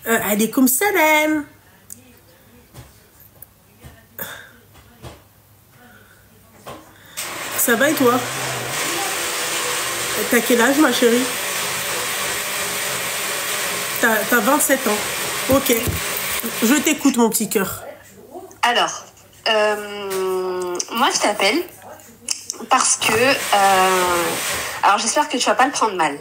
Alaykoum salam. Ça va et toi? T'as quel âge, ma chérie? T'as 27 ans. Ok. Je t'écoute, mon petit cœur. Alors, moi, je t'appelle parce que... alors, j'espère que tu vas pas le prendre mal.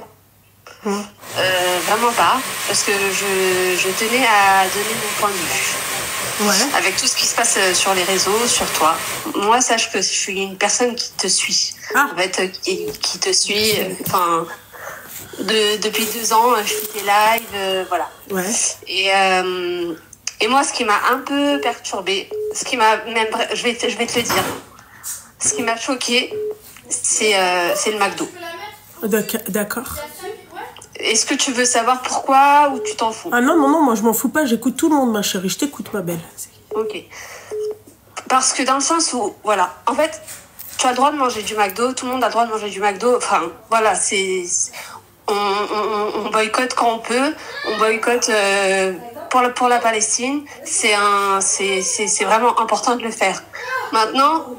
Vraiment pas. Parce que je tenais à donner mon point de vue. Ouais. Avec tout ce qui se passe sur les réseaux, sur toi. Moi, sache que je suis une personne qui te suit. Ah. En fait, qui te suit. Enfin, depuis 2 ans, je fais tes lives, voilà. Ouais. Et moi, ce qui m'a un peu perturbée, ce qui m'a même, je vais te le dire, ce qui m'a choquée, c'est le McDo. D'accord. Est-ce que tu veux savoir pourquoi ou tu t'en fous? Ah non, moi je m'en fous pas, j'écoute tout le monde, ma chérie, je t'écoute, ma belle. Ok. Parce que dans le sens où, voilà, en fait, tu as le droit de manger du McDo, tout le monde a le droit de manger du McDo, enfin, voilà, on boycotte quand on peut, on boycotte pour la Palestine, c'est vraiment important de le faire. Maintenant,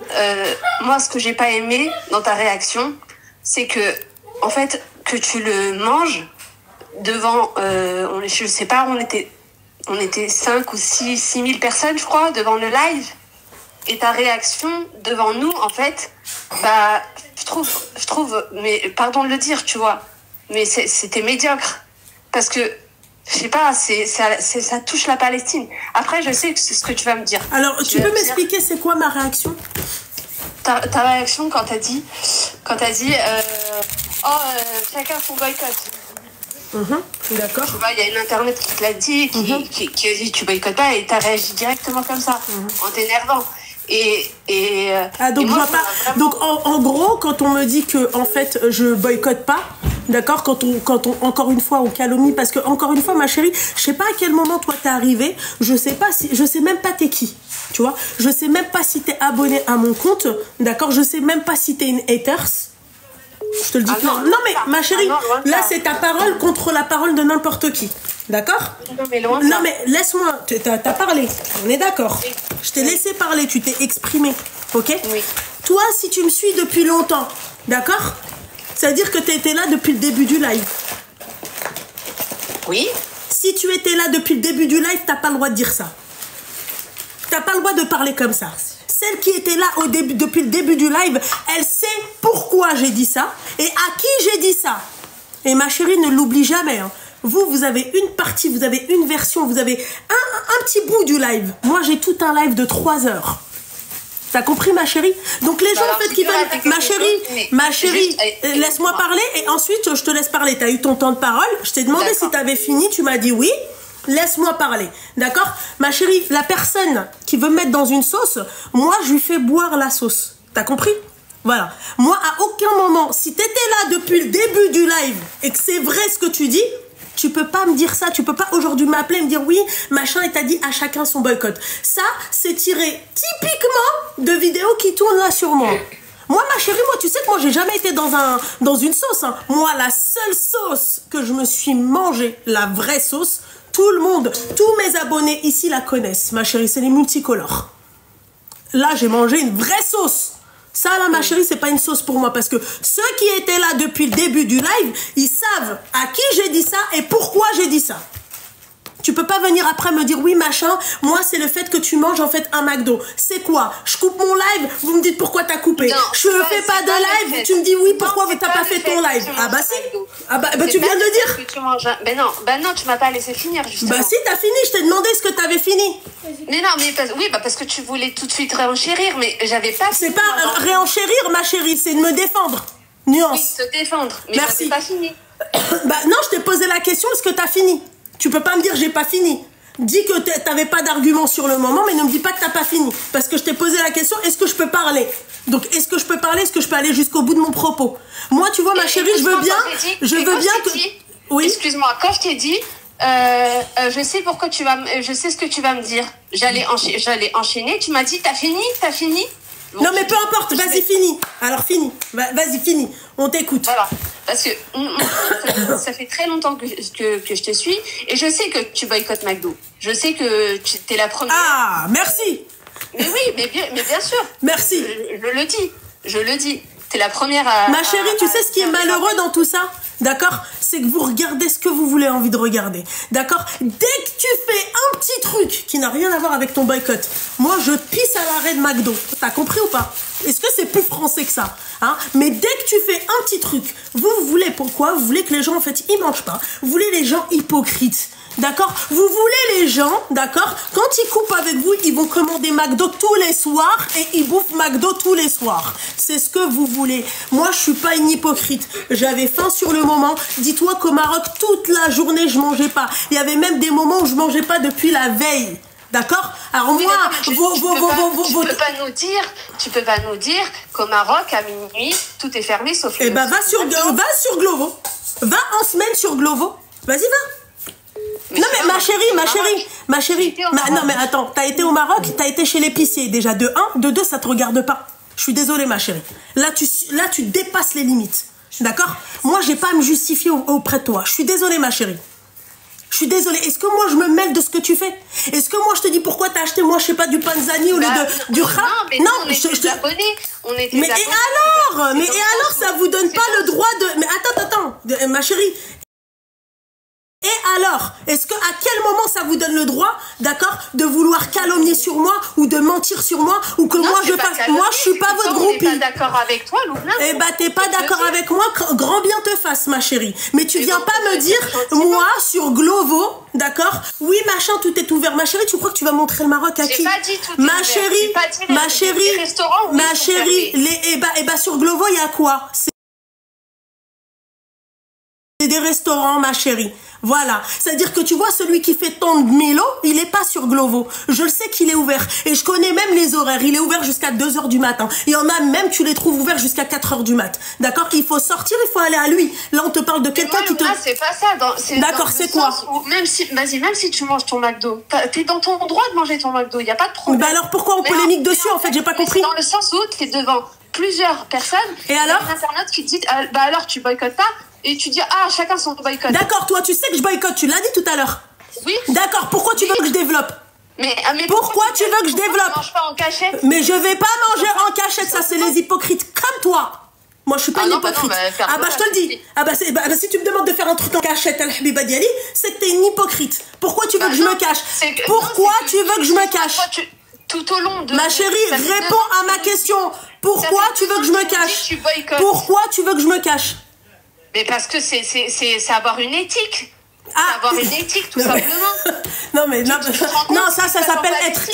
moi, ce que j'ai pas aimé dans ta réaction, c'est que, en fait, que tu le manges devant, je sais pas, on était 5 ou 6 000 personnes, je crois, devant le live. Et ta réaction devant nous, en fait, bah, je trouve, mais pardon de le dire, tu vois, mais c'était médiocre. Parce que, je sais pas, ça touche la Palestine. Après, je sais que c'est ce que tu vas me dire. Alors, tu peux m'expliquer c'est quoi ma réaction? Ta réaction quand t'as dit, chacun son boycott. D'accord. Tu vois, il y a une internet qui te l'a dit, qui a dit tu boycottes pas, et t'as réagi directement comme ça, en t'énervant. Donc, moi, vraiment... donc en gros, quand on me dit que en fait je boycotte pas, d'accord, quand on encore une fois on calomnie, parce que encore une fois, ma chérie, je sais pas à quel moment toi t'es arrivé, je sais même pas t'es qui, tu vois, je sais même pas si t'es abonné à mon compte, d'accord, je sais même pas si t'es une haters. Je te le dis. Non, mais ma chérie, là c'est ta parole contre la parole de n'importe qui. D'accord? Non, mais laisse-moi. T'as parlé. On est d'accord. Oui. Je t'ai laissé parler. Tu t'es exprimé. Ok? Oui. Toi, si tu me suis depuis longtemps, d'accord? C'est-à-dire que tu étais là depuis le début du live. Oui. Si tu étais là depuis le début du live, t'as pas le droit de dire ça. T'as pas le droit de parler comme ça. Celle qui était là depuis le début du live, elle sait pourquoi j'ai dit ça et à qui j'ai dit ça. Et ma chérie, ne l'oublie jamais. Hein. Vous avez une partie, vous avez une version, vous avez un petit bout du live. Moi, j'ai tout un live de 3 heures. T'as compris, ma chérie? Donc les gens, en fait, qui veulent... Ma chérie, laisse-moi parler et ensuite, je te laisse parler. T'as eu ton temps de parole. Je t'ai demandé si t'avais fini. Tu m'as dit oui. Laisse-moi parler, d'accord? Ma chérie, la personne qui veut me mettre dans une sauce, moi, je lui fais boire la sauce. T'as compris? Voilà. Moi, à aucun moment, si t'étais là depuis le début du live et que c'est vrai ce que tu dis, tu peux pas me dire ça. Tu peux pas aujourd'hui m'appeler et me dire oui, machin, et t'as dit à chacun son boycott. Ça, c'est tiré typiquement de vidéos qui tournent là sur moi. Moi, ma chérie, moi, tu sais que moi, j'ai jamais été dans une sauce. Hein. Moi, la seule sauce que je me suis mangée, la vraie sauce, tout le monde, tous mes abonnés ici la connaissent, ma chérie, c'est les multicolores. Là, j'ai mangé une vraie sauce. Ça, là, ma chérie, c'est pas une sauce pour moi. Parce que ceux qui étaient là depuis le début du live, ils savent à qui j'ai dit ça et pourquoi j'ai dit ça. Tu peux pas venir après me dire oui machin, moi c'est le fait que tu manges en fait un McDo. C'est quoi? Je coupe mon live, vous me dites pourquoi t'as coupé. Non, je fais pas de live, tu me dis oui pourquoi t'as pas fait ton live. Ah bah si. Ah bah tu viens de le dire. Que tu manges un... Ben non, tu m'as pas laissé finir justement. Bah si, t'as fini, je t'ai demandé ce que t'avais fini. Mais non, mais parce que tu voulais tout de suite réenchérir, mais j'avais pas. C'est pas réenchérir ma chérie, c'est de me défendre. Nuance. Oui, te défendre, mais merci. Pas fini. Bah non, je t'ai posé la question, est-ce que t'as fini? Tu peux pas me dire j'ai pas fini. Dis que t'avais pas d'argument sur le moment, mais ne me dis pas que t'as pas fini. Parce que je t'ai posé la question, est-ce que je peux parler? Donc, est-ce que je peux parler? Est-ce que je peux aller jusqu'au bout de mon propos? Moi, tu vois, ma chérie, je veux bien que... Oui. Excuse-moi, quand je t'ai dit, je sais ce que tu vas me dire. J'allais enchaîner. Tu m'as dit, t'as fini? Bon, non, mais peu importe, vas-y, fini. Alors, fini. Vas-y, fini. On t'écoute. Voilà. Parce que moi, ça fait très longtemps que je te suis et je sais que tu boycottes McDo. Je sais que tu es la première. Ah, merci. Mais oui, mais bien sûr. Merci. Je le dis. T'es la première à... Ma chérie, tu sais ce qui est malheureux dans tout ça? D'accord? C'est que vous regardez ce que vous avez envie de regarder. D'accord? Dès que tu fais un petit truc qui n'a rien à voir avec ton boycott, moi je pisse à l'arrêt de McDo. T'as compris ou pas? Est-ce que c'est plus français que ça? Hein? Mais dès que tu fais un petit truc, vous voulez pourquoi? Vous voulez que les gens en fait ils mangent pas. Vous voulez les gens hypocrites. D'accord? Vous voulez les gens, d'accord? Quand ils coupent avec vous, ils vont commander McDo tous les soirs et ils bouffent McDo tous les soirs. C'est ce que vous voulez. Moi, je suis pas une hypocrite. J'avais faim sur le moment. Dis-toi qu'au Maroc, toute la journée, je mangeais pas. Il y avait même des moments où je mangeais pas depuis la veille. D'accord? Alors oui, moi, tu peux pas nous dire qu'au Maroc, à minuit, tout est fermé sauf les... Eh ben, va sur Glovo. Va en semaine sur Glovo. Vas-y, va. Non mais ma chérie, non mais attends, t'as été au Maroc, t'as été chez l'épicier déjà, de 1, de 2 ça te regarde pas. Je suis désolée ma chérie. Là tu dépasses les limites, d'accord? Moi j'ai pas à me justifier auprès de toi. Je suis désolée ma chérie. Je suis désolée. Est-ce que moi je me mêle de ce que tu fais? Est-ce que moi je te dis pourquoi t'as acheté moi je sais pas du panzani au lieu du rat? Non, mais on était abonnés. Mais et alors ça vous donne pas le droit de... Mais attends, ma chérie. Et alors, est-ce que à quel moment ça vous donne le droit, d'accord, de vouloir calomnier sur moi ou de mentir sur moi ou que moi je fasse... Moi je suis pas votre groupie. On n'est pas d'accord avec toi, Loubna. Eh bah t'es pas d'accord avec moi, grand bien te fasse ma chérie. Mais tu viens pas me dire, moi sur Glovo, d'accord, oui machin tout est ouvert. Ma chérie, tu crois que tu vas montrer le Maroc à qui? J'ai pas dit tout ma chérie, ma chérie, eh bah sur Glovo il y a quoi? C'est des restaurants ma chérie. Voilà, c'est-à-dire que tu vois, celui qui fait tant de mélo, il est pas sur Glovo. Je le sais qu'il est ouvert. Et je connais même les horaires. Il est ouvert jusqu'à 2h du matin. Il y en a même, tu les trouves ouverts jusqu'à 4h du mat. D'accord? Il faut sortir, il faut aller à lui. Là, on te parle de quelqu'un qui te... c'est pas ça. D'accord, c'est quoi? Même si tu manges ton McDo, t'es dans ton droit de manger ton McDo. Il n'y a pas de problème. Bah alors, pourquoi on polémique dessus, en fait? J'ai pas compris. Dans le sens où t'es devant plusieurs personnes. Et alors? Il y a un internaute qui dit, bah alors, tu boycottes pas. Et tu dis, ah, chacun son boycott. D'accord, toi, tu sais que je boycotte, tu l'as dit tout à l'heure. Oui. D'accord, pourquoi tu veux que je développe? Mais pourquoi tu veux que je développe? Mange pas en cachette. Mais je vais pas manger en cachette, ça c'est les hypocrites comme toi. Moi je suis pas une hypocrite. Je te le dis. Si tu me demandes de faire un truc en cachette, Al-Habiba Diali, c'est que t'es une hypocrite. Pourquoi tu veux que je me cache? Pourquoi tu veux que je me cache? Tout au long de... Ma chérie, réponds à ma question. Pourquoi tu veux que je me cache? Pourquoi tu veux que je me cache? Mais parce que c'est avoir une éthique. C'est avoir une éthique, tout simplement. Non, mais non, ça s'appelle être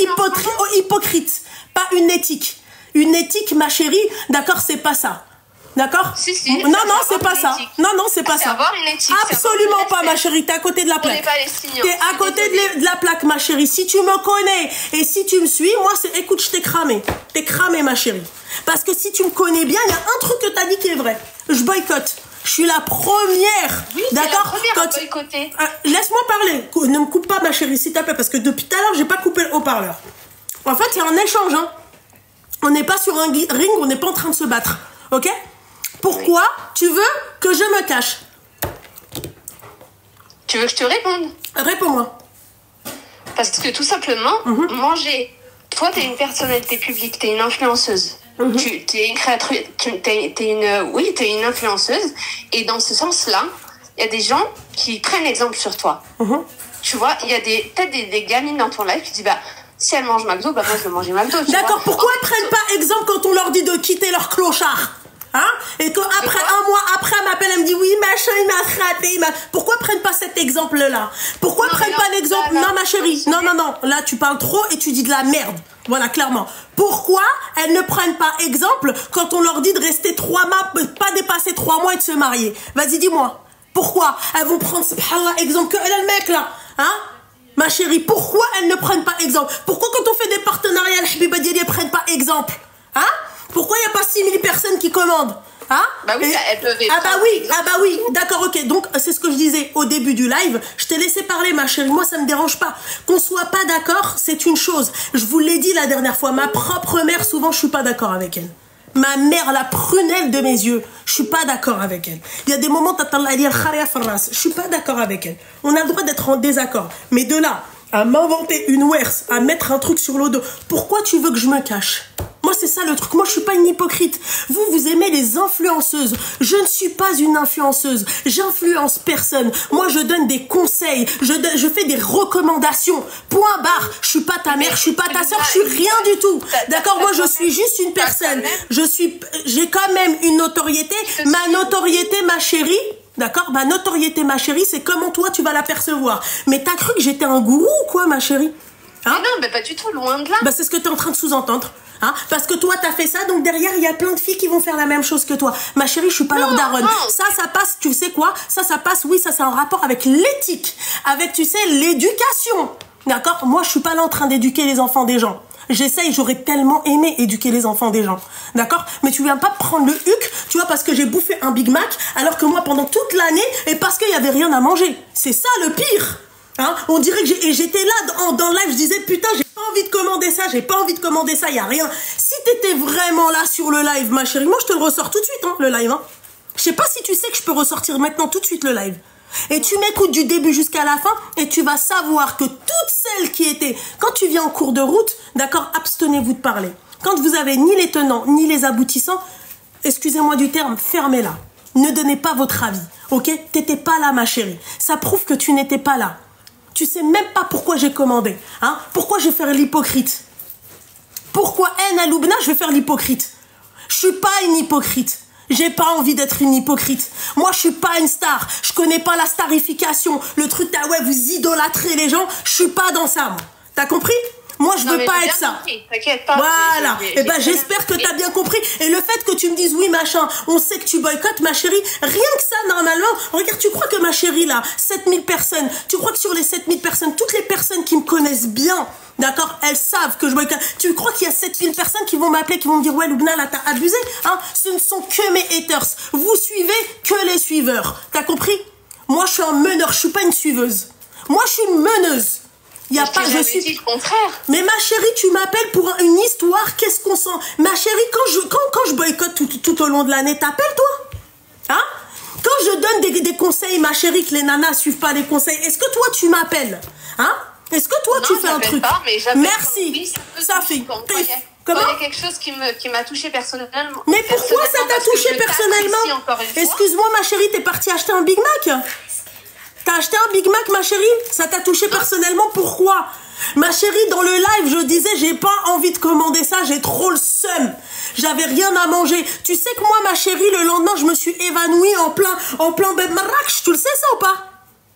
hypocrite. Pas une éthique. Une éthique, ma chérie, d'accord, c'est pas ça. D'accord? Si. Non, c'est pas ça. Non, c'est pas ça. Avoir une éthique. Absolument pas, ma chérie. T'es à côté de la plaque. T'es à côté de la plaque, ma chérie. Si tu me connais et si tu me suis, moi, écoute, je t'ai cramé. T'es cramé, ma chérie. Parce que si tu me connais bien, il y a un truc que t'as dit qui est vrai. Je boycotte. Je suis la première. Oui, d'accord? Laisse-moi parler. Ne me coupe pas, ma chérie, s'il te plaît, parce que depuis tout à l'heure, j'ai pas coupé le haut-parleur. En fait, il y a un échange. Hein. On n'est pas sur un ring, on n'est pas en train de se battre. Ok? Pourquoi tu veux que je me cache? Tu veux que je te réponde? Réponds-moi. Parce que tout simplement, manger. Toi, t'es une personnalité publique, t'es une influenceuse. T'es une créatrice, t'es une influenceuse. Et dans ce sens-là, il y a des gens qui prennent exemple sur toi. Tu vois, il y a peut-être des gamines dans ton live qui disent, bah, si elles mangent McDo, bah moi je vais manger McDo. D'accord, pourquoi elles prennent pas exemple quand on leur dit de quitter leur clochard? Hein? Et qu'après un mois après, elle m'appelle, elle me dit oui, machin, il m'a frappé. Pourquoi prennent pas cet exemple-là? Pourquoi prennent pas l'exemple? Non, ma chérie, non. Là, tu parles trop et tu dis de la merde. Voilà, clairement. Pourquoi elles ne prennent pas exemple quand on leur dit de rester 3 mois, pas dépasser 3 mois et de se marier? Vas-y, dis-moi. Pourquoi elles vont prendre, subhanallah, exemple que elle a le mec là? Hein? Ma chérie, pourquoi elles ne prennent pas exemple? Pourquoi quand on fait des partenariats, Al-Habiba Diali, elles prennent pas exemple? Hein? Pourquoi il n'y a pas 6000 personnes qui commandent? Hein? Bah oui, elles peuvent être... Ah bah oui, d'accord, ok. Donc, c'est ce que je disais au début du live. Je t'ai laissé parler, ma chérie. Moi, ça me dérange pas. Qu'on soit pas d'accord, c'est une chose. Je vous l'ai dit la dernière fois. Ma propre mère, souvent, je suis pas d'accord avec elle. Ma mère, la prunelle de mes yeux, je suis pas d'accord avec elle. Il y a des moments, je suis pas d'accord avec elle. On a le droit d'être en désaccord. Mais de là, à m'inventer une wers, à mettre un truc sur le dos, pourquoi tu veux que je me cache? Moi, c'est ça le truc. Moi, je suis pas une hypocrite. Vous, vous aimez les influenceuses. Je ne suis pas une influenceuse. J'influence personne. Moi, je donne des conseils. Je fais des recommandations. Point barre. Je suis pas ta mère, je suis pas ta soeur, je suis rien du tout. D'accord? Moi, je suis juste une personne. J'ai quand même une notoriété. Ma notoriété, ma chérie, d'accord? Ma notoriété, ma chérie, c'est comment toi, tu vas l'apercevoir. Mais t'as cru que j'étais un gourou ou quoi, ma chérie? Hein? Mais non, mais pas du tout, loin de là. Bah, c'est ce que tu es en train de sous-entendre. Hein? Parce que toi, t'as fait ça, donc derrière, il y a plein de filles qui vont faire la même chose que toi. Ma chérie, je suis pas leur daronne. Ça passe, tu sais quoi? Ça passe, oui, ça, c'est en rapport avec l'éthique, avec, tu sais, l'éducation. D'accord? Moi, je suis pas là en train d'éduquer les enfants des gens. J'essaye, j'aurais tellement aimé éduquer les enfants des gens. D'accord? Mais tu viens pas prendre le huc, tu vois, parce que j'ai bouffé un Big Mac, alors que moi, pendant toute l'année, et parce qu'il y avait rien à manger. C'est ça le pire. Hein? On dirait que j'étais là dans le live, je disais putain, j'ai pas envie de commander ça, j'ai pas envie de commander ça, y a rien. Si t'étais vraiment là sur le live, ma chérie, moi je te le ressors tout de suite, hein, le live. Hein. Je sais pas si tu sais que je peux ressortir maintenant tout de suite le live. Et tu m'écoutes du début jusqu'à la fin et tu vas savoir que toutes celles qui étaient, quand tu viens en cours de route, d'accord, abstenez-vous de parler. Quand vous avez ni les tenants ni les aboutissants, excusez-moi du terme, fermez-la. Ne donnez pas votre avis, ok? T'étais pas là, ma chérie. Ça prouve que tu n'étais pas là. Tu sais même pas pourquoi j'ai commandé. Hein? Pourquoi je vais faire l'hypocrite? Pourquoi à Loubna, je vais faire l'hypocrite? Je suis pas une hypocrite. J'ai pas envie d'être une hypocrite. Moi, je suis pas une star. Je connais pas la starification. Le truc, ouais, vous idolâtrez les gens. Je suis pas dans ça, moi. T'as compris? Moi, je veux pas être ça. T'inquiète pas. Voilà. Et ben, j'espère que t'as bien compris. Et le fait que tu me dises, oui, machin, on sait que tu boycottes, ma chérie, rien que ça, normalement, regarde, tu crois que ma chérie, là, 7000 personnes, tu crois que sur les 7000 personnes, toutes les personnes qui me connaissent bien, d'accord, elles savent que je boycotte. Tu crois qu'il y a 7000 personnes qui vont m'appeler, qui vont me dire, ouais, Loubna, là, t'as abusé, hein? Ce ne sont que mes haters. Vous suivez que les suiveurs. T'as compris? Moi, je suis un meneur, je suis pas une suiveuse. Moi, je suis une meneuse. Y a pas, je suis dit le contraire. Mais ma chérie, tu m'appelles pour une histoire, qu'est-ce qu'on sent? Ma chérie, quand je boycotte tout au long de l'année, t'appelles toi? Hein? Quand je donne des conseils, ma chérie, que les nanas suivent pas les conseils, est-ce que toi tu m'appelles? Hein? Est-ce que toi tu fais un truc? Pas, mais merci, oui, ça fait. Comment? Il y a quelque chose qui m'a touché personnellement. Mais pourquoi ça t'a touché personnellement? Excuse-moi ma chérie, t'es partie acheter un Big Mac? T'as acheté un Big Mac, ma chérie? Ça t'a touché personnellement, pourquoi? Ma chérie, dans le live, je disais, j'ai pas envie de commander ça, j'ai trop le seum. J'avais rien à manger. Tu sais que moi, ma chérie, le lendemain, je me suis évanouie en plein beb Marrakech. Tu le sais, ça ou pas?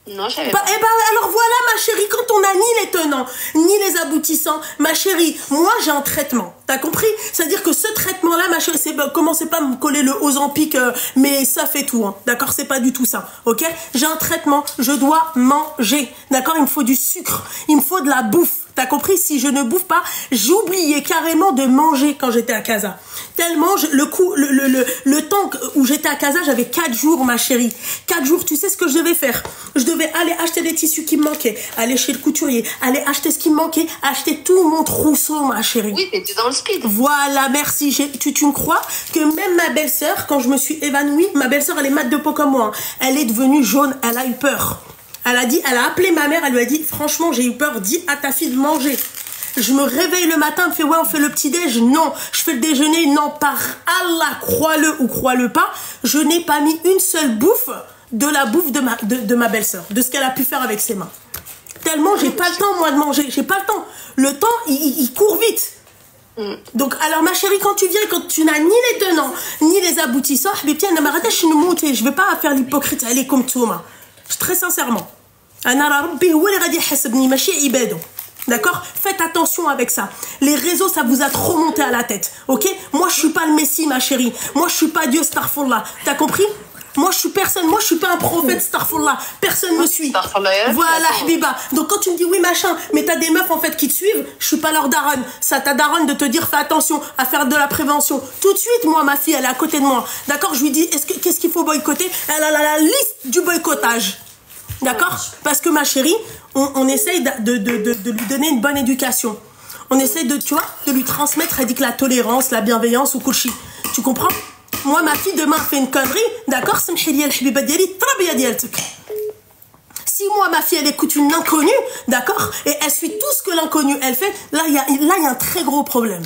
Non, je savais pas. Eh ben, alors voilà, ma chérie, quand on a ni les tenants, ni les aboutissants, ma chérie, moi, j'ai un traitement. T'as compris? C'est-à-dire que ce traitement-là, ma chérie, commencez pas à me coller le Ozempic, mais ça fait tout, hein. D'accord? C'est pas du tout ça, ok? J'ai un traitement, je dois manger. D'accord? Il me faut du sucre, il me faut de la bouffe. T'as compris? Si je ne bouffe pas, j'oubliais carrément de manger quand j'étais à Casa. Tellement, le temps où j'étais à Casa, j'avais 4 jours, ma chérie. 4 jours, tu sais ce que je devais faire? Je devais aller acheter des tissus qui me manquaient, aller chez le couturier, aller acheter ce qui me manquait, acheter tout mon trousseau, ma chérie. Oui, t'étais dans le speed. Voilà, merci. Tu me crois que même ma belle-sœur, quand je me suis évanouie, ma belle-sœur, elle est mat de peau comme moi. Hein. Elle est devenue jaune, elle a eu peur. Elle a appelé ma mère, elle lui a dit, franchement, j'ai eu peur, dis à ta fille de manger. Je me réveille le matin, elle me fait, ouais, on fait le petit-déj. Non. Je fais le déjeuner. Non, par Allah, crois-le ou crois-le pas, je n'ai pas mis une seule bouffe de la bouffe de ma belle-sœur, de ce qu'elle a pu faire avec ses mains. Tellement, j'ai pas le temps, moi, de manger. J'ai pas le temps. Le temps, il court vite. Donc, alors, ma chérie, quand tu viens, quand tu n'as ni les tenants, ni les aboutissants, je vais pas faire l'hypocrite. Elle est comme toi, très sincèrement. D'accord? Faites attention avec ça. Les réseaux, ça vous a trop monté à la tête. Ok? Moi, je suis pas le Messie, ma chérie. Moi, je suis pas Dieu, Starfallah. T'as compris? Moi, je suis personne. Moi, je suis pas un prophète, Starfallah. Personne me suit. Voilà, Habiba. Donc, quand tu me dis oui, machin, mais t'as des meufs, en fait, qui te suivent, je suis pas leur daronne. Ça, ta daronne de te dire, fais attention à faire de la prévention. Tout de suite, moi, ma fille, elle est à côté de moi. D'accord? Je lui dis, qu'est-ce qu'il faut boycotter? Elle a la liste du boycottage. D'accord? Parce que ma chérie, on essaye de lui donner une bonne éducation. On essaye de, tu vois, de lui transmettre, elle dit que la tolérance, la bienveillance ou couchi. Tu comprends? Moi, ma fille, demain, fait une connerie, d'accord? Si moi, ma fille, elle écoute une inconnue, d'accord? Et elle suit tout ce que l'inconnue, elle fait, là, il y a un très gros problème.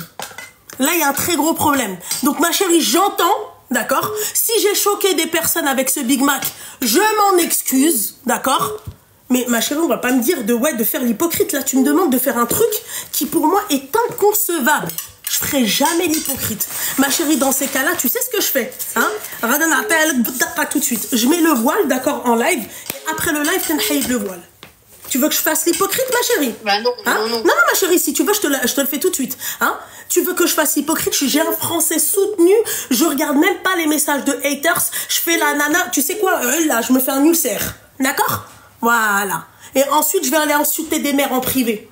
Là, il y a un très gros problème. Donc, ma chérie, j'entends, d'accord? Si j'ai choqué des personnes avec ce Big Mac, je m'en excuse, d'accord? Mais ma chérie, on va pas me dire de faire l'hypocrite. Là, tu me demandes de faire un truc qui, pour moi, est inconcevable. Je ferai jamais l'hypocrite. Ma chérie, dans ces cas-là, tu sais ce que je fais, hein? Tout de suite. Je mets le voile, d'accord, en live. Et après le live, je le voile. Tu veux que je fasse l'hypocrite, ma chérie? Bah non, hein? non. Non, ma chérie, si tu veux, je te le fais tout de suite. Hein? Tu veux que je fasse l'hypocrite? J'ai un français soutenu. Je regarde même pas les messages de haters. Je fais la nana. Tu sais quoi? Là, je me fais un ulcère. D'accord? Voilà. Et ensuite, je vais aller insulter des mères en privé.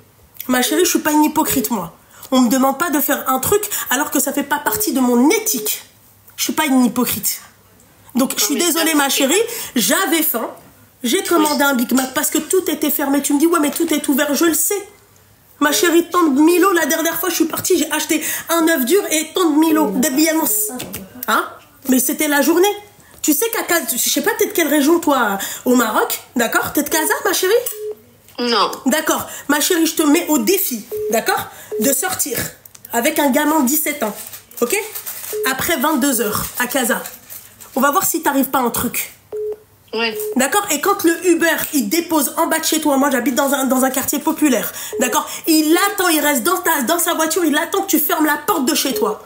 Ma chérie, je suis pas une hypocrite, moi. On me demande pas de faire un truc alors que ça fait pas partie de mon éthique. Je suis pas une hypocrite. Donc, je suis désolée, ma chérie. J'avais faim. J'ai commandé un Big Mac parce que tout était fermé. Tu me dis, ouais, mais tout est ouvert. Je le sais. Ma chérie, tant de Milo, la dernière fois, je suis partie, j'ai acheté un œuf dur et tant de Milo. Hein? Mais c'était la journée. Tu sais qu'à Casa, je sais pas, t'es de quelle région, toi, au Maroc? D'accord? T'es de Casa, ma chérie? Non. D'accord. Ma chérie, je te mets au défi, d'accord? De sortir avec un gamin de 17 ans. Ok? Après 22 heures à Casa. On va voir si t'arrives pas un truc. Oui. D'accord? Et quand le Uber, il dépose en bas de chez toi, moi j'habite dans un quartier populaire, d'accord? Il attend, il reste dans sa voiture, il attend que tu fermes la porte de chez toi.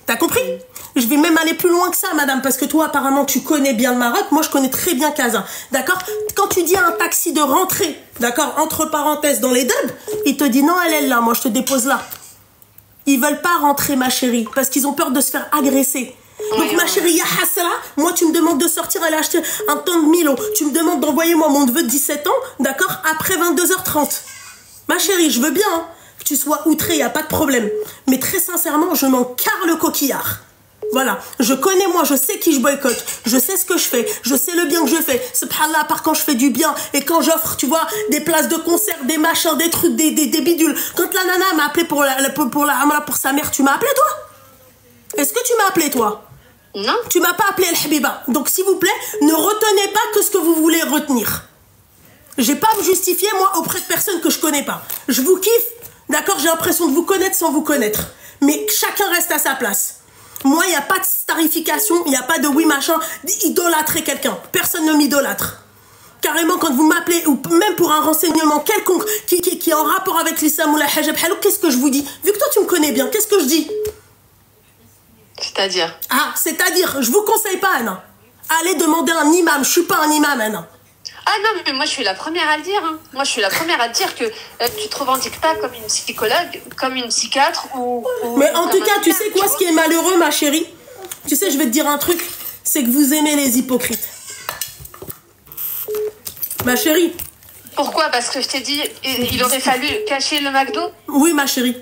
T'as compris? Je vais même aller plus loin que ça, madame, parce que toi, apparemment, tu connais bien le Maroc. Moi, je connais très bien Casa. D'accord? Quand tu dis à un taxi de rentrer, d'accord, entre parenthèses, dans les dubs, il te dit non, elle est là, moi, je te dépose là. Ils veulent pas rentrer, ma chérie, parce qu'ils ont peur de se faire agresser. Donc, ma chérie, ya hasra, moi, tu me demandes de sortir, aller acheter un ton de Milo. Tu me demandes d'envoyer, moi, mon neveu de 17 ans, d'accord, après 22h30. Ma chérie, je veux bien, hein, que tu sois outrée, y a pas de problème. Mais très sincèrement, je m'en carre le coquillard. Voilà, je connais moi, je sais qui je boycotte, je sais ce que je fais, je sais le bien que je fais. Subhanallah, à part quand je fais du bien et quand j'offre, tu vois, des places de concert, des machins, des trucs, des bidules. Quand la nana m'a appelé pour sa mère, tu m'as appelé toi? Est-ce que tu m'as appelé toi? Non. Tu m'as pas appelé El Habiba. Donc s'il vous plaît, ne retenez pas que ce que vous voulez retenir. J'ai pas à me justifier moi auprès de personnes que je connais pas. Je vous kiffe, d'accord, j'ai l'impression de vous connaître sans vous connaître. Mais chacun reste à sa place. Moi, il n'y a pas de starification, il n'y a pas de oui machin, d'idolâtrer quelqu'un. Personne ne m'idolâtre. Carrément, quand vous m'appelez, ou même pour un renseignement quelconque qui est en rapport avec l'islam ou la hijab, qu'est-ce que je vous dis? Vu que toi, tu me connais bien, qu'est-ce que je dis? C'est-à-dire? Ah, c'est-à-dire, je vous conseille pas, Anna. Allez demander un imam, je suis pas un imam, Anna. Ah non, mais moi je suis la première à le dire. Hein. Moi je suis la première à te dire que tu te revendiques pas comme une psychologue, comme une psychiatre ou mais en tout cas, tu sais quoi, ce qui est malheureux, ma chérie? Tu sais, je vais te dire un truc, c'est que vous aimez les hypocrites. Ma chérie. Pourquoi? Parce que je t'ai dit, il aurait fallu cacher le McDo? Oui, ma chérie.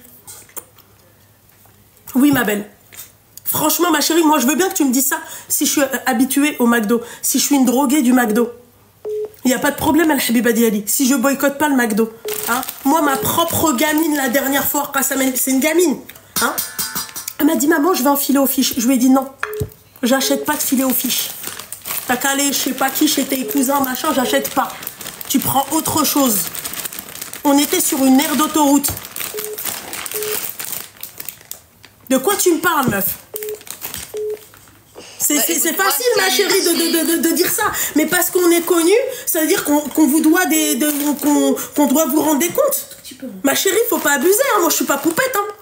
Oui, ma belle. Franchement, ma chérie, moi je veux bien que tu me dises ça si je suis habituée au McDo, si je suis une droguée du McDo. Il n'y a pas de problème, Al-Habiba Diali. Si je boycotte pas le McDo. Hein? Moi, ma propre gamine, la dernière fois, c'est une gamine. Hein? Elle m'a dit, maman, je vais en filet aux fiches. Je lui ai dit, non, j'achète pas de filet aux fiches. T'as qu'à aller, je sais pas qui, chez tes cousins, machin, j'achète pas. Tu prends autre chose. On était sur une aire d'autoroute. De quoi tu me parles, meuf? C'est facile, ma chérie, de dire ça. Mais parce qu'on est connu, ça veut dire qu'on vous doit qu'on doit vous rendre des comptes. Ma chérie, faut pas abuser, hein. Moi, je suis pas poupette, hein.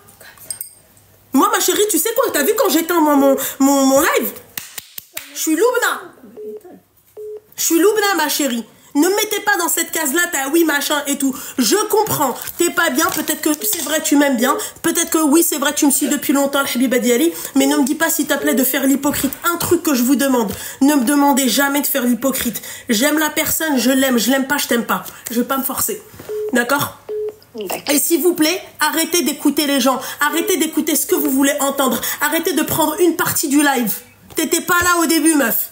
Moi, ma chérie, tu sais quoi? T'as vu quand j'éteins mon live? Je suis Loubna. Je suis Loubna, ma chérie. Ne me mettez pas dans cette case-là, t'as oui, machin et tout. Je comprends, t'es pas bien, peut-être que c'est vrai, tu m'aimes bien. Peut-être que oui, c'est vrai, tu me suis depuis longtemps, le Habiba Diali. Mais ne me dis pas, s'il te plaît, de faire l'hypocrite. Un truc que je vous demande, ne me demandez jamais de faire l'hypocrite. J'aime la personne, je l'aime pas, je t'aime pas. Je vais pas me forcer. D'accord? Et s'il vous plaît, arrêtez d'écouter les gens. Arrêtez d'écouter ce que vous voulez entendre. Arrêtez de prendre une partie du live. T'étais pas là au début, meuf.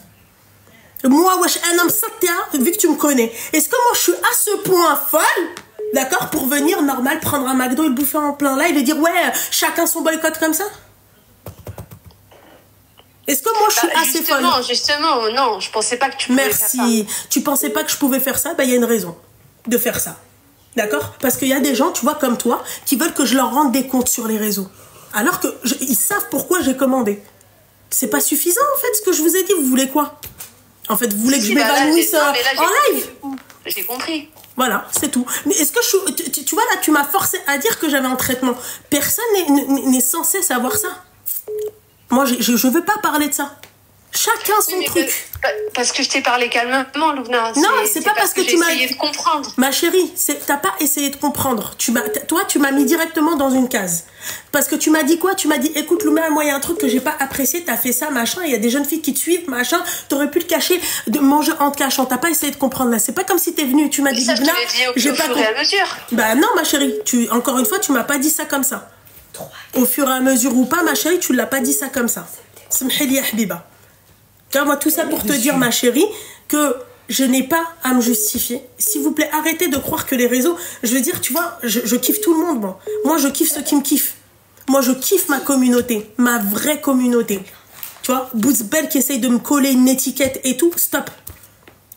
Moi, wesh, un homme satya, vu que tu me connais. Est-ce que moi, je suis à ce point folle, d'accord, pour venir, normal, prendre un McDo et le bouffer en plein live et dire, ouais, chacun son boycott comme ça? Est-ce que moi, je suis assez folle? Justement, non, je pensais pas que tu pouvais faire ça. Merci. Tu pensais pas que je pouvais faire ça? Bah, il y a une raison de faire ça. D'accord? Parce qu'il y a des gens, tu vois, comme toi, qui veulent que je leur rende des comptes sur les réseaux. Alors que ils savent pourquoi j'ai commandé. C'est pas suffisant, en fait, ce que je vous ai dit. Vous voulez quoi? En fait, vous voulez que je m'évanouisse en live? J'ai compris. Voilà, c'est tout. Mais est-ce que tu vois, là, tu m'as forcé à dire que j'avais un traitement. Personne n'est censé savoir ça. Moi, je veux pas parler de ça. Chacun son truc. Parce que je t'ai parlé calmement, Loubna. Non, c'est pas parce que tu m'as essayé de comprendre. Ma chérie, t'as pas essayé de comprendre. Toi, tu m'as mis directement dans une case. Parce que tu m'as dit quoi? Tu m'as dit, écoute, Loubna, moi, il y a un truc que j'ai pas apprécié, t'as fait ça, machin, il y a des jeunes filles qui te suivent, machin, t'aurais pu le cacher, de manger en te cachant. T'as pas essayé de comprendre là. C'est pas comme si t'es venue, tu m'as dit, Loubna, j'ai pas compris. Au fur et à mesure. Bah non, ma chérie, encore une fois, tu m'as pas dit ça comme ça. Au fur et à mesure ou pas, ma chérie, tu l'as pas dit ça comme ça. Samhili ya habiba. Moi, tout ça pour te dire, ma chérie, que je n'ai pas à me justifier. S'il vous plaît, arrêtez de croire que les réseaux... Je veux dire, tu vois, je kiffe tout le monde, moi. Moi, je kiffe ceux qui me kiffent. Moi, je kiffe ma communauté, ma vraie communauté. Tu vois, Bouzbel qui essaye de me coller une étiquette et tout, stop.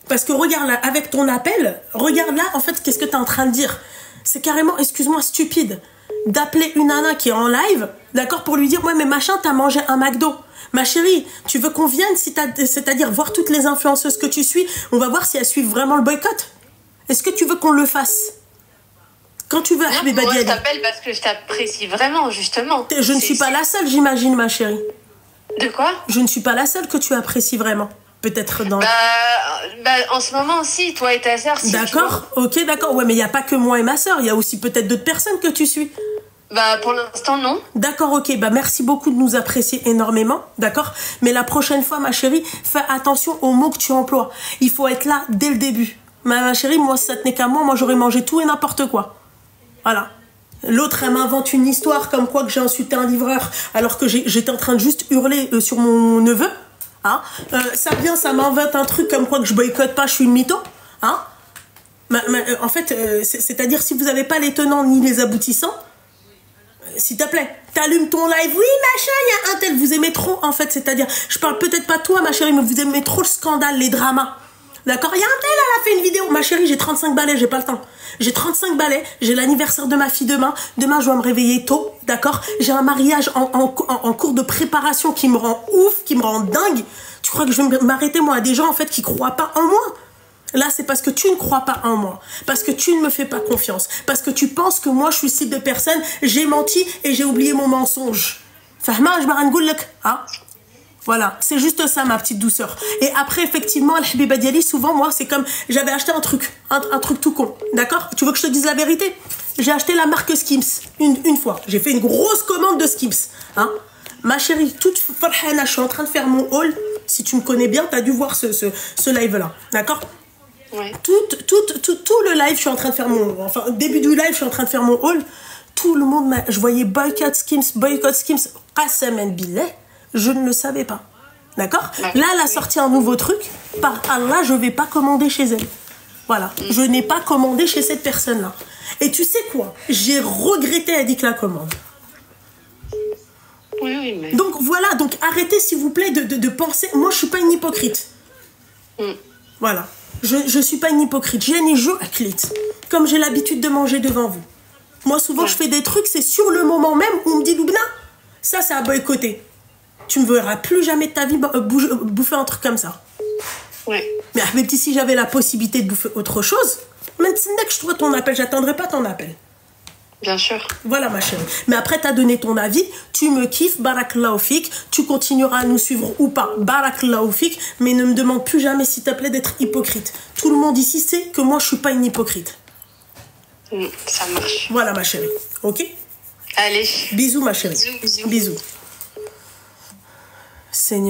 Parce que regarde là, avec ton appel, regarde là, en fait, qu'est-ce que tu es en train de dire? C'est carrément, excuse-moi, stupide, d'appeler une nana qui est en live, d'accord, pour lui dire, ouais, mais machin, t'as mangé un McDo. Ma chérie, tu veux qu'on vienne, c'est-à-dire voir toutes les influenceuses que tu suis, on va voir si elles suivent vraiment le boycott. Est-ce que tu veux qu'on le fasse? Quand tu veux, Habiba Moi, je Diallo. t'appelle parce que je t'apprécie vraiment, justement. Je ne suis pas la seule, j'imagine, ma chérie. De quoi? Je ne suis pas la seule que tu apprécies vraiment. Peut-être dans... en ce moment, si, toi et ta sœur, si. D'accord, ok, d'accord. Ouais, mais il n'y a pas que moi et ma sœur, il y a aussi peut-être d'autres personnes que tu suis. Pour l'instant, non. D'accord, ok. Merci beaucoup de nous apprécier énormément, d'accord. Mais la prochaine fois, ma chérie, fais attention aux mots que tu emploies. Il faut être là dès le début. Ma chérie, moi, si ça tenait qu'à moi, j'aurais mangé tout et n'importe quoi. Voilà. L'autre, elle m'invente une histoire comme quoi que j'ai insulté un livreur alors que j'étais en train de juste hurler sur mon neveu. Hein. Ça vient, ça m'invente un truc comme quoi que je boycotte pas, je suis une mytho. Hein. En fait, c'est-à-dire si vous n'avez pas les tenants ni les aboutissants, s'il te plaît, t'allumes ton live, oui machin, il y a un tel, vous aimez trop en fait, c'est-à-dire, je parle peut-être pas toi ma chérie, mais vous aimez trop le scandale, les dramas. D'accord, il y a un tel, elle a fait une vidéo, ma chérie, j'ai 35 balais, j'ai pas le temps. J'ai 35 balais, j'ai l'anniversaire de ma fille demain, je dois me réveiller tôt, d'accord. J'ai un mariage en cours de préparation qui me rend ouf, qui me rend dingue. Tu crois que je vais m'arrêter moi à des gens en fait qui croient pas en moi? Là, c'est parce que tu ne crois pas en moi. Parce que tu ne me fais pas confiance. Parce que tu penses que moi, je suis ce type de personne. J'ai menti et j'ai oublié mon mensonge. Fahma, je m'arrête hein? Voilà, c'est juste ça, ma petite douceur. Et après, effectivement, Habiba Diallo, souvent, moi, c'est comme... J'avais acheté un truc tout con. D'accord? Tu veux que je te dise la vérité? J'ai acheté la marque Skims. Une fois. J'ai fait une grosse commande de Skims. Hein? Ma chérie, toute farhana, je suis en train de faire mon haul. Si tu me connais bien, tu as dû voir ce live-là. D'accord? Ouais. Tout le live, je suis en train de faire mon... Enfin, début du live, je suis en train de faire mon haul. Tout le monde m'a... Je voyais boycott Skims. Qasam billah, je ne le savais pas. D'accord? Là, elle a sorti un nouveau truc. Par Allah, je ne vais pas commander chez elle. Voilà. Je n'ai pas commandé chez cette personne-là. Et tu sais quoi? J'ai regretté Adik la commande. Oui, mais... Donc voilà, donc arrêtez s'il vous plaît de penser... Moi, je ne suis pas une hypocrite. Voilà. Je suis pas une hypocrite. J'ai une jeu à clit. Comme j'ai l'habitude de manger devant vous. Moi, souvent, je fais des trucs, c'est sur le moment même où on me dit, Loubna, ça, c'est à boycotter. Tu me verras plus jamais de ta vie bouffer un truc comme ça. Ouais. Mais si j'avais la possibilité de bouffer autre chose, même si je trouve ton appel, j'attendrai pas ton appel. Bien sûr. Voilà ma chérie. Mais après t'as donné ton avis, tu me kiffes, barakallahu fik, tu continueras à nous suivre ou pas, barakallahu fik, mais ne me demande plus jamais s'il te plaît d'être hypocrite. Tout le monde ici sait que moi je suis pas une hypocrite. Ça marche. Voilà ma chérie, ok? Allez. Bisous ma chérie. Bisous. Bisous. Seigneur.